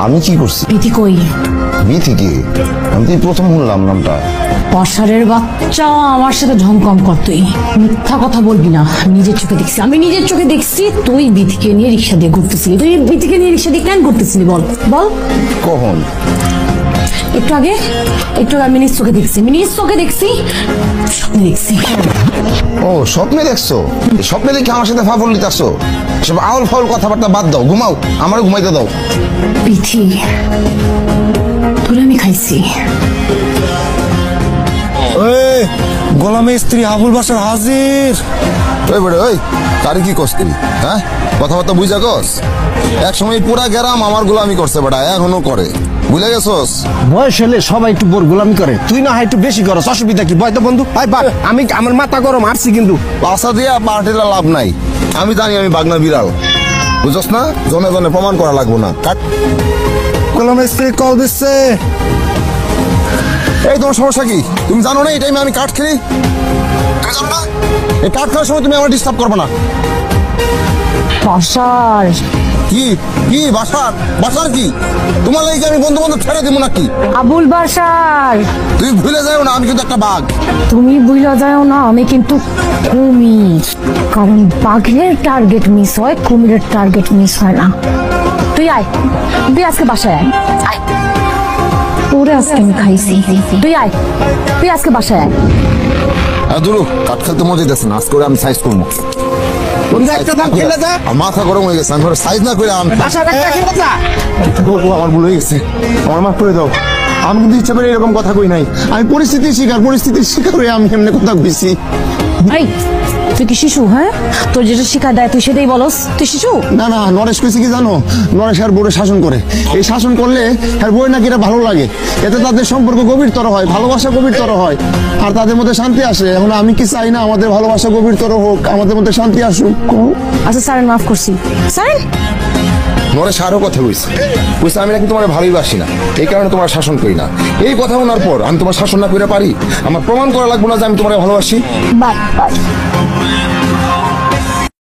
আমি কি করছি? বিথি কই? বিথি কি? আমি তো প্রথম শুনলাম নামটা। বসারের বাচ্চা, আমার সাথে ঢংকম কর তুই। মিথ্যা কথা বলবি না, আমি নিজের চোখে দেখছি, আমি নিজের চোখে দেখছি তুই বিথিকে নিয়ে রিক্সা দিয়ে ঘুরতেছিলি। তুই বিথিকে নিয়ে রিক্সা দিয়ে কেন ঘুরতেছিলি বল বল। কখন? একটু আগে আমি নিজ চোখে দেখছি, স্বপ্নে দেখছি। ও স্বপ্নে দেখছো? স্বপ্নে দেখে আমার সাথে ফাফল নিতে আসছো? সব আউল ফাউল কথাবার্তা বাদ দাও, ঘুমাও, আমারও ঘুমাইতে দাও। বিথি তোরে আমি খাইছি। গোলামের স্ত্রী আবুল বাসার হাজির। ওই বড় ওই, তারে কি কস তুই? হ্যাঁ, কথাবার্তা বুঝা কস? এক সময় পুরা গ্রাম আমার গোলামি করছে বেটা, এখনো করে, ভুলে গেছস? বয়স হলে সবাই একটু বোর গোলামি করে, তুই না হয় একটু বেশি করস, অসুবিধা কি? বয় তো বন্ধু, আমি আমার মাথা গরম আসছি কিন্তু। পাশা দিয়া পার্টিরা লাভ নাই, আমি জানি আমি বাগনা বিড়াল, বুঝছস না? জনে জনে প্রমাণ করা লাগবো না। কাট। গোলামের স্ত্রী কল দিচ্ছে। এই তোমার সমস্যা কি? তুমি জানো না এই টাইমে আমি কাঠ খেলি? তুমি জানো না এই কাঠ খাওয়ার সময় তুমি আমার ডিস্টার্ব করবে না। বসার কি কি বাসার কি? তোমার লাগে আমি বন্ধু বান্ধব ছেড়ে দিব নাকি? আবুল বাসার, তুমি ভুলে যাও না আমি কিন্তু একটা বাঘ। তুমি বুঝা যাও না আমি কিন্তু কুমির, কারণ বাঘের টার্গেট মিস হয়, কুমিরের টার্গেট মিস হয় না। তুই আয়, তুই আজকে বাসায় আয়, তোরে আজকে আমি খাইছি। তুই আয়, তুই আজকে বাসায় আয়। দুরু কাঠ খেলতে মজা দিচ্ছে না, আজকে করে আমি সাইজ করবো। মাথা গরম হয়ে গেছে, আমি সাইজ না করে আমার ভুল হয়ে গেছে, আমার মাফ করে দাও। আমি কিন্তু ইচ্ছা করে এরকম কথা কই নাই, আমি পরিস্থিতির শিকার হয়ে আমি এমনি কথা কইছি। তুই কি শিশু? হ্যাঁ, তোর যেটা শিক্ষা দেয় তুই সেটাই বলস, তুই শিশু? না না, নরেশ কইছে কি জানো? নরেশ আর বউরে শাসন করে, এই শাসন করলে আর বউয়ের নাকি এটা ভালো লাগে, এতে তাদের সম্পর্ক গভীরতর হয়, ভালোবাসা গভীরতর হয়, আর তাদের মধ্যে শান্তি আসে। এখন আমি কি চাই না আমাদের ভালোবাসা গভীরতর হোক, আমাদের মধ্যে শান্তি আসুক? আচ্ছা স্যার, মাফ করছি স্যার। নরেশ আরো কথা কইছে, আমি নাকি তোমার ভালোবাসি না, এই কারণে তোমার শাসন করি না। এই কথা শোনার পর আমি তোমার শাসন না করে পারি? আমার প্রমাণ করা লাগবে না যে আমি তোমার ভালোবাসি?